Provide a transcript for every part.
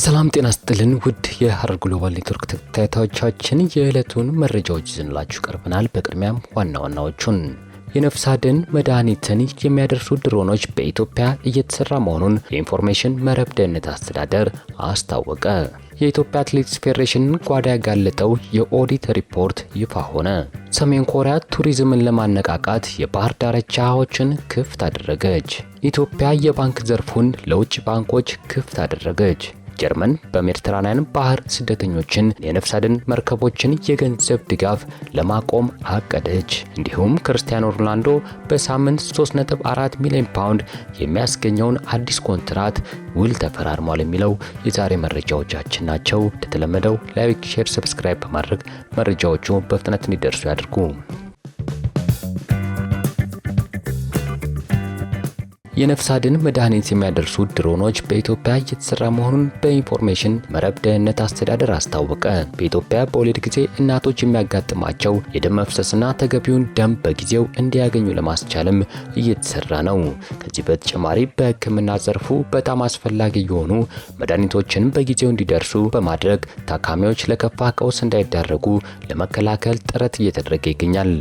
ሰላም ጤና ይስጥልን ውድ የሐረር ግሎባል ኔትወርክ ተከታታዮቻችን የዕለቱን መረጃዎች ይዘንላችሁ ቀርበናል። በቅድሚያም ዋና ዋናዎቹን የነፍስ አድን መድኃኒትን የሚያደርሱ ድሮኖች በኢትዮጵያ እየተሰራ መሆኑን የኢንፎርሜሽን መረብ ደህንነት አስተዳደር አስታወቀ። የኢትዮጵያ አትሌቲክስ ፌዴሬሽን ጓዳ ያጋለጠው የኦዲት ሪፖርት ይፋ ሆነ። ሰሜን ኮሪያ ቱሪዝምን ለማነቃቃት የባህር ዳርቻዎችን ክፍት አደረገች። ኢትዮጵያ የባንክ ዘርፉን ለውጭ ባንኮች ክፍት አደረገች። ጀርመን በሜዲትራንያን ባህር ስደተኞችን የነፍስ አድን መርከቦችን የገንዘብ ድጋፍ ለማቆም አቀደች። እንዲሁም ክርስቲያኖ ሮናልዶ በሳምንት 3.4 ሚሊዮን ፓውንድ የሚያስገኘውን አዲስ ኮንትራት ውል ተፈራርሟል የሚለው የዛሬ መረጃዎቻችን ናቸው። እንደተለመደው ላይክ፣ ሼር፣ ሰብስክራይብ በማድረግ መረጃዎቹ በፍጥነት እንዲደርሱ ያድርጉ። የነፍስ አድን መድኃኒት የሚያደርሱ ድሮኖች በኢትዮጵያ እየተሰራ መሆኑን በኢንፎርሜሽን መረብ ደህንነት አስተዳደር አስታወቀ። በኢትዮጵያ በወሊድ ጊዜ እናቶች የሚያጋጥማቸው የደም መፍሰስና ተገቢውን ደም በጊዜው እንዲያገኙ ለማስቻልም እየተሰራ ነው። ከዚህ በተጨማሪ በሕክምና ዘርፉ በጣም አስፈላጊ የሆኑ መድኃኒቶችን በጊዜው እንዲደርሱ በማድረግ ታካሚዎች ለከፋ ቀውስ እንዳይዳረጉ ለመከላከል ጥረት እየተደረገ ይገኛል።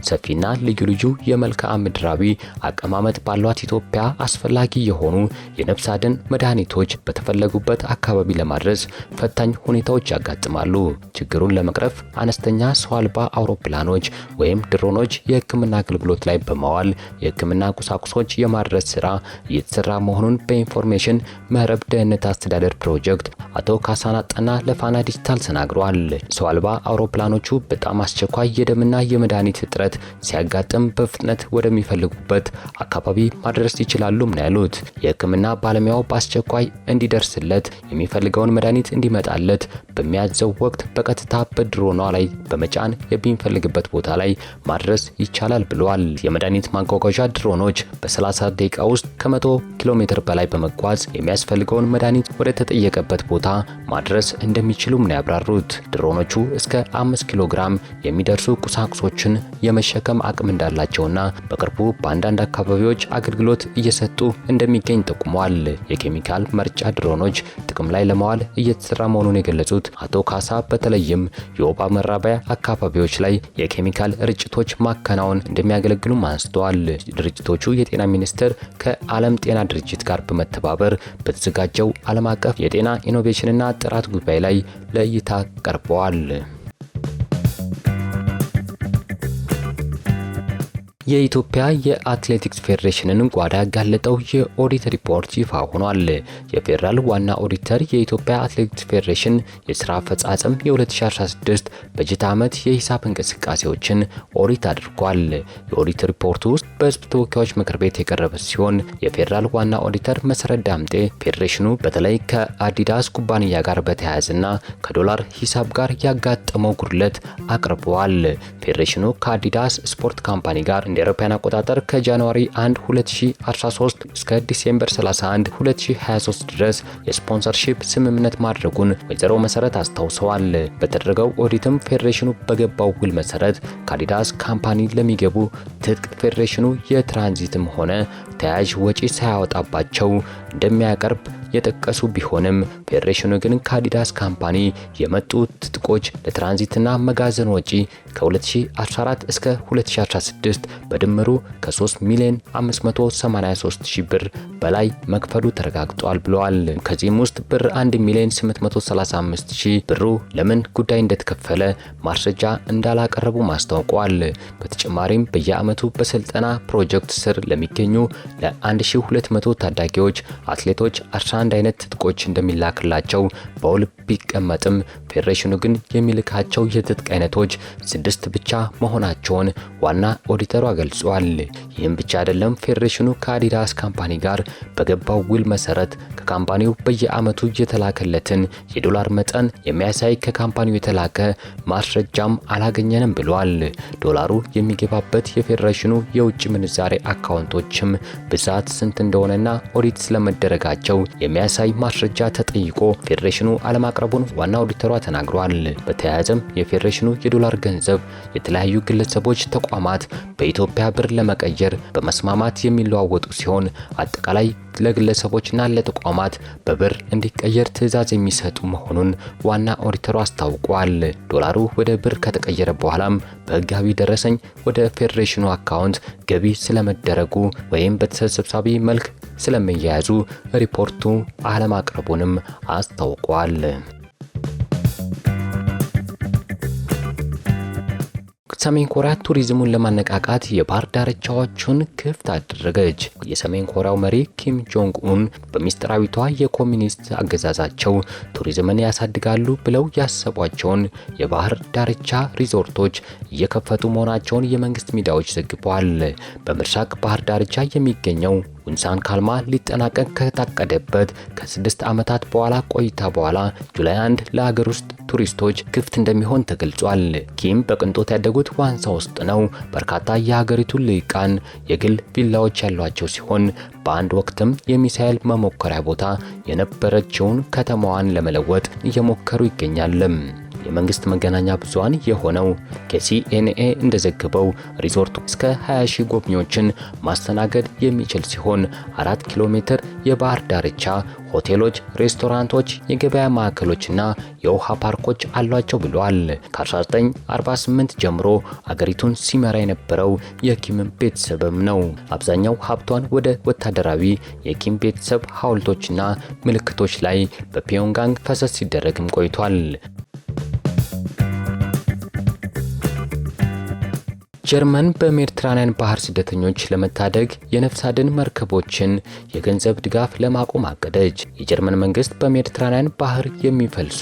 ሰፊና ልዩ ልዩ የመልክዓ ምድራዊ አቀማመጥ ባሏት ኢትዮጵያ አስፈላጊ የሆኑ የነፍስ አድን መድኃኒቶች በተፈለጉበት አካባቢ ለማድረስ ፈታኝ ሁኔታዎች ያጋጥማሉ። ችግሩን ለመቅረፍ አነስተኛ ሰው አልባ አውሮፕላኖች ወይም ድሮኖች የሕክምና አገልግሎት ላይ በማዋል የሕክምና ቁሳቁሶች የማድረስ ስራ እየተሰራ መሆኑን በኢንፎርሜሽን መረብ ደህንነት አስተዳደር ፕሮጀክት አቶ ካሳና ጠና ለፋና ዲጂታል ተናግረዋል። ሰው አልባ አውሮፕላኖቹ በጣም አስቸኳይ የደምና የመድኃኒት እጥረት ሲያጋጥም በፍጥነት ወደሚፈልጉበት አካባቢ ማድረስ ይችላሉ ምን ያሉት የሕክምና ባለሙያው በአስቸኳይ እንዲደርስለት የሚፈልገውን መድኃኒት እንዲመጣለት በሚያዘው ወቅት በቀጥታ በድሮኗ ላይ በመጫን የሚፈልግበት ቦታ ላይ ማድረስ ይቻላል ብለዋል። የመድኃኒት ማጓጓዣ ድሮኖች በ30 ደቂቃ ውስጥ ከ100 ኪሎ ሜትር በላይ በመጓዝ የሚያስፈልገውን መድኃኒት ወደ ተጠየቀበት ቦታ ማድረስ እንደሚችሉም ነው ያብራሩት። ድሮኖቹ እስከ 5 ኪሎ ግራም የሚደርሱ ቁሳቁሶችን የመሸከም አቅም እንዳላቸውና በቅርቡ በአንዳንድ አካባቢዎች አገልግሎት እየሰጡ እንደሚገኝ ጠቁመዋል። የኬሚካል መርጫ ድሮኖች ጥቅም ላይ ለማዋል እየተሰራ መሆኑን የገለጹት አቶ ካሳ በተለይም የወባ መራቢያ አካባቢዎች ላይ የኬሚካል ርጭቶች ማከናወን እንደሚያገለግሉም አንስተዋል። ድርጅቶቹ የጤና ሚኒስቴር ከዓለም ጤና ድርጅት ጋር በመተባበር በተዘጋጀው ዓለም አቀፍ የጤና ኢኖቬሽንና ጥራት ጉባኤ ላይ ለእይታ ቀርበዋል። የኢትዮጵያ የአትሌቲክስ ፌዴሬሽንን ጓዳ ያጋለጠው የኦዲት ሪፖርት ይፋ ሆኗል። የፌዴራል ዋና ኦዲተር የኢትዮጵያ አትሌቲክስ ፌዴሬሽን የስራ አፈጻጸም የ2016 በጀት ዓመት የሂሳብ እንቅስቃሴዎችን ኦዲት አድርጓል። የኦዲት ሪፖርቱ ውስጥ በሕዝብ ተወካዮች ምክር ቤት የቀረበ ሲሆን የፌዴራል ዋና ኦዲተር መሰረት ዳምጤ ፌዴሬሽኑ በተለይ ከአዲዳስ ኩባንያ ጋር በተያያዘና ከዶላር ሂሳብ ጋር ያጋጠመው ጉድለት አቅርበዋል። ፌዴሬሽኑ ከአዲዳስ ስፖርት ካምፓኒ ጋር እንደ አውሮፓውያን አቆጣጠር ከጃንዋሪ 1 2013 እስከ ዲሴምበር 31 2023 ድረስ የስፖንሰርሺፕ ስምምነት ማድረጉን ወይዘሮ መሰረት አስታውሰዋል። በተደረገው ኦዲትም ፌዴሬሽኑ በገባው ውል መሰረት ከአዲዳስ ካምፓኒ ለሚገቡ ትጥቅ ፌዴሬሽኑ የትራንዚትም ሆነ ተያያዥ ወጪ ሳያወጣባቸው እንደሚያቀርብ የጠቀሱ ቢሆንም ፌዴሬሽኑ ግን ከአዲዳስ ካምፓኒ የመጡ ትጥቆች ለትራንዚትና መጋዘን ወጪ ከ2014 እስከ 2016 በድምሩ ከ3 ሚሊዮን 583 ሺህ ብር በላይ መክፈሉ ተረጋግጧል ብለዋል። ከዚህም ውስጥ ብር 1 ሚሊዮን 835 ሺህ ብሩ ለምን ጉዳይ እንደተከፈለ ማስረጃ እንዳላቀረቡ ማስታወቋል። በተጨማሪም በየዓመቱ በስልጠና ፕሮጀክት ስር ለሚገኙ ለ1200 ታዳጊዎች አትሌቶች 11 አይነት ትጥቆች እንደሚላክላቸው በውል ቢቀመጥም ፌዴሬሽኑ ግን የሚልካቸው የትጥቅ አይነቶች 6 ብቻ መሆናቸውን ዋና ኦዲተሯ ገልጿል። ይህም ብቻ አይደለም። ፌዴሬሽኑ ከአዲዳስ ካምፓኒ ጋር በገባው ውል መሰረት ከካምፓኒው በየዓመቱ የተላከለትን የዶላር መጠን የሚያሳይ ከካምፓኒው የተላከ ማስረጃም አላገኘንም ብሏል። ዶላሩ የሚገባበት የፌዴሬሽኑ የውጭ ምንዛሬ አካውንቶችም ብዛት ስንት እንደሆነና ኦዲት ስለመደረጋቸው የሚያሳይ ማስረጃ ተጠይቆ ፌዴሬሽኑ አለማቅረቡን ዋና ኦዲተሯ ተናግሯል። በተያያዘም የፌዴሬሽኑ የዶላር ገንዘብ የተለያዩ ግለሰቦች፣ ተቋማት በኢትዮጵያ ብር ለመቀየር በመስማማት የሚለዋወጡ ሲሆን አጠቃላይ ለግለሰቦችና ለተቋማት በብር እንዲቀየር ትዕዛዝ የሚሰጡ መሆኑን ዋና ኦዲተሩ አስታውቋል። ዶላሩ ወደ ብር ከተቀየረ በኋላም በህጋዊ ደረሰኝ ወደ ፌዴሬሽኑ አካውንት ገቢ ስለመደረጉ ወይም በተሰብሳቢ መልክ ስለመያያዙ ሪፖርቱ አለማቅረቡንም አስታውቋል። ሰሜን ኮሪያ ቱሪዝሙን ለማነቃቃት የባህር ዳርቻዎቹን ክፍት አደረገች። የሰሜን ኮሪያው መሪ ኪም ጆንግ ኡን በሚስጥራዊቷ የኮሚኒስት አገዛዛቸው ቱሪዝምን ያሳድጋሉ ብለው ያሰቧቸውን የባህር ዳርቻ ሪዞርቶች እየከፈቱ መሆናቸውን የመንግስት ሚዲያዎች ዘግበዋል። በምስራቅ ባህር ዳርቻ የሚገኘው ውንሳን ካልማ ሊጠናቀቅ ከታቀደበት ከ6 ዓመታት በኋላ ቆይታ በኋላ ጁላይ 1 ለሀገር ውስጥ ቱሪስቶች ክፍት እንደሚሆን ተገልጿል። ኪም በቅንጦት ያደጉት ዋንሳ ውስጥ ነው። በርካታ የሀገሪቱ ልሂቃን የግል ቪላዎች ያሏቸው ሲሆን በአንድ ወቅትም የሚሳኤል መሞከሪያ ቦታ የነበረችውን ከተማዋን ለመለወጥ እየሞከሩ ይገኛል። የመንግስት መገናኛ ብዙሃን የሆነው ከሲኤንኤ እንደዘገበው ሪዞርቱ እስከ 20,000 ጎብኚዎችን ማስተናገድ የሚችል ሲሆን 4 ኪሎ ሜትር የባህር ዳርቻ ሆቴሎች፣ ሬስቶራንቶች፣ የገበያ ማዕከሎችና የውሃ ፓርኮች አሏቸው ብለዋል። ከ1948 ጀምሮ አገሪቱን ሲመራ የነበረው የኪም ቤተሰብም ነው። አብዛኛው ሀብቷን ወደ ወታደራዊ የኪም ቤተሰብ ሐውልቶችና ምልክቶች ላይ በፒዮንጋንግ ፈሰስ ሲደረግም ቆይቷል። ጀርመን በሜዲትራኒያን ባህር ስደተኞች ለመታደግ የነፍስ አድን መርከቦችን የገንዘብ ድጋፍ ለማቆም አቀደች። የጀርመን መንግስት በሜዲትራኒያን ባህር የሚፈልሱ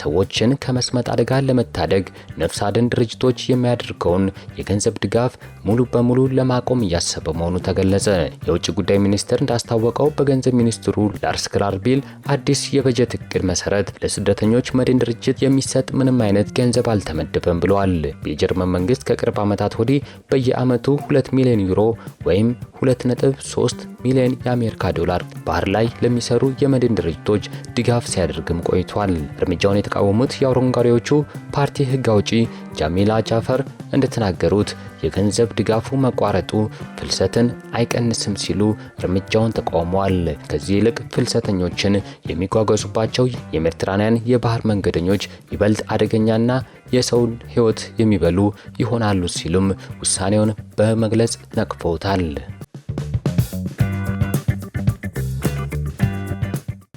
ሰዎችን ከመስመጥ አደጋ ለመታደግ ነፍስ አድን ድርጅቶች የሚያደርገውን የገንዘብ ድጋፍ ሙሉ በሙሉ ለማቆም እያሰበ መሆኑ ተገለጸ። የውጭ ጉዳይ ሚኒስቴር እንዳስታወቀው በገንዘብ ሚኒስትሩ ላርስ ክላርቢል አዲስ የበጀት እቅድ መሰረት ለስደተኞች መድን ድርጅት የሚሰጥ ምንም አይነት ገንዘብ አልተመደበም ብለዋል። የጀርመን መንግስት ከቅርብ ዓመታት ወዲህ በየዓመቱ 2 ሚሊዮን ዩሮ ወይም 2.3 ሚሊዮን የአሜሪካ ዶላር ባህር ላይ ለሚሰሩ የመድን ድርጅቶች ድጋፍ ሲያደርግም ቆይቷል። እርምጃውን የተቃወሙት የአረንጓዴዎቹ ፓርቲ ህግ አውጪ ጃሚላ ጃፈር እንደተናገሩት የገንዘብ ድጋፉ መቋረጡ ፍልሰትን አይቀንስም ሲሉ እርምጃውን ተቃውመዋል። ከዚህ ይልቅ ፍልሰተኞችን የሚጓጓዙባቸው የሜዲትራኒያን የባህር መንገደኞች ይበልጥ አደገኛና የሰውን ህይወት የሚበሉ ይሆናሉ ሲሉም ውሳኔውን በመግለጽ ነቅፈውታል።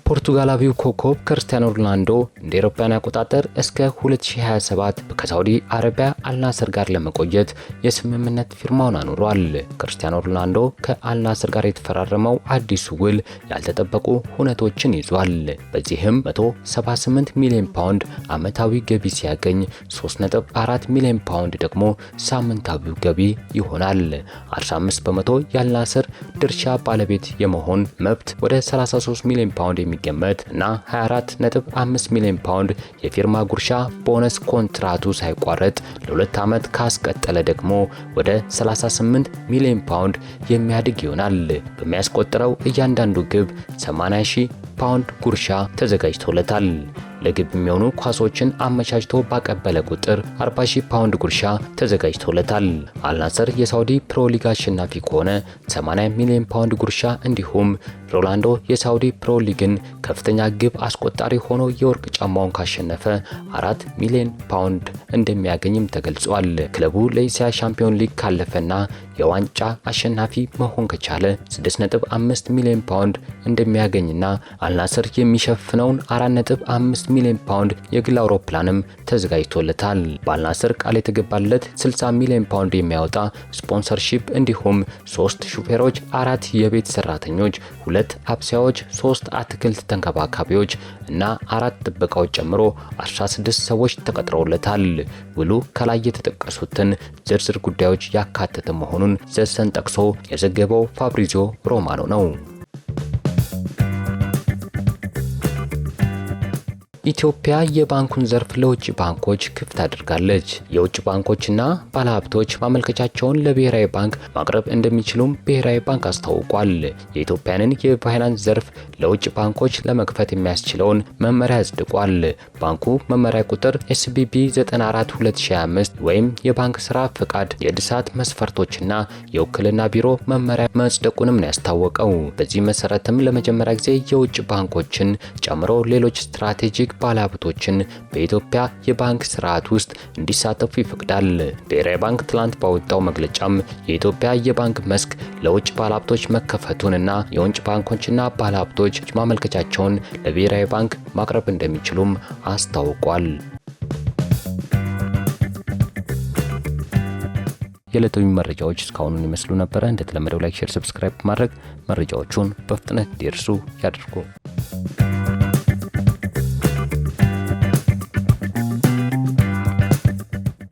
ፖርቱጋላዊው ኮከብ ክርስቲያኖ ሮናልዶ እንደ አውሮፓውያን አቆጣጠር እስከ 2027 ከሳውዲ አረቢያ አልናስር ጋር ለመቆየት የስምምነት ፊርማውን አኑሯል። ክርስቲያኖ ሮናልዶ ከአልናስር ጋር የተፈራረመው አዲሱ ውል ያልተጠበቁ ሁነቶችን ይዟል። በዚህም 178 ሚሊዮን ፓውንድ ዓመታዊ ገቢ ሲያገኝ 3.4 ሚሊዮን ፓውንድ ደግሞ ሳምንታዊው ገቢ ይሆናል። 45 በመቶ የአልናስር ድርሻ ባለቤት የመሆን መብት ወደ 33 ሚሊዮን ፓውንድ ገመት እና 24.5 ሚሊዮን ፓውንድ የፊርማ ጉርሻ ቦነስ ኮንትራቱ ሳይቋረጥ ለ2 ዓመት ካስቀጠለ ደግሞ ወደ 38 ሚሊዮን ፓውንድ የሚያድግ ይሆናል። በሚያስቆጥረው እያንዳንዱ ግብ 80,000 ፓውንድ ጉርሻ ተዘጋጅቶለታል። ለግብ የሚሆኑ ኳሶችን አመቻችቶ ባቀበለ ቁጥር 40,000 ፓውንድ ጉርሻ ተዘጋጅቶለታል። አልናስር የሳውዲ ፕሮ ሊግ አሸናፊ ከሆነ 80 ሚሊዮን ፓውንድ ጉርሻ እንዲሁም ሮናልዶ የሳውዲ ፕሮ ሊግን ከፍተኛ ግብ አስቆጣሪ ሆኖ የወርቅ ጫማውን ካሸነፈ 4 ሚሊዮን ፓውንድ እንደሚያገኝም ተገልጿል። ክለቡ ለእስያ ሻምፒዮን ሊግ ካለፈና የዋንጫ አሸናፊ መሆን ከቻለ 6.5 ሚሊዮን ፓውንድ እንደሚያገኝና አልናስር የሚሸፍነውን 4.5 ሚሊዮን ፓውንድ የግል አውሮፕላንም ተዘጋጅቶለታል። በአልናስር ቃል የተገባለት 60 ሚሊዮን ፓውንድ የሚያወጣ ስፖንሰርሺፕ እንዲሁም 3 ሹፌሮች፣ 4 የቤት ሰራተኞች፣ 2 አብሳዮች፣ 3 አትክልት ተንከባካቢዎች እና 4 ጥበቃዎች ጨምሮ 16 ሰዎች ተቀጥረውለታል። ውሉ ከላይ የተጠቀሱትን ዝርዝር ጉዳዮች ያካተተ መሆኑን ዘሰን ጠቅሶ የዘገበው ፋብሪዚዮ ሮማኖ ነው። ኢትዮጵያ የባንኩን ዘርፍ ለውጭ ባንኮች ክፍት አድርጋለች። የውጭ ባንኮችና ባለሀብቶች ማመልከቻቸውን ለብሔራዊ ባንክ ማቅረብ እንደሚችሉም ብሔራዊ ባንክ አስታውቋል። የኢትዮጵያንን የፋይናንስ ዘርፍ ለውጭ ባንኮች ለመክፈት የሚያስችለውን መመሪያ አጽድቋል። ባንኩ መመሪያ ቁጥር SBB 94/2025 ወይም የባንክ ስራ ፍቃድ የእድሳት መስፈርቶችና የውክልና ቢሮ መመሪያ መጽደቁንም ነው ያስታወቀው። በዚህ መሰረትም ለመጀመሪያ ጊዜ የውጭ ባንኮችን ጨምሮ ሌሎች ስትራቴጂክ ባለሀብቶችን በኢትዮጵያ የባንክ ስርዓት ውስጥ እንዲሳተፉ ይፈቅዳል። ብሔራዊ ባንክ ትላንት ባወጣው መግለጫም የኢትዮጵያ የባንክ መስክ ለውጭ ባለሀብቶች መከፈቱንና የውጭ ባንኮችና ባለሀብቶች ማመልከቻቸውን ለብሔራዊ ባንክ ማቅረብ እንደሚችሉም አስታውቋል። የዕለታዊ መረጃዎች እስካሁኑን ይመስሉ ነበር። እንደተለመደው ላይክ፣ ሼር፣ ሰብስክራይብ ማድረግ መረጃዎቹን በፍጥነት እንዲደርሱ ያድርጉ።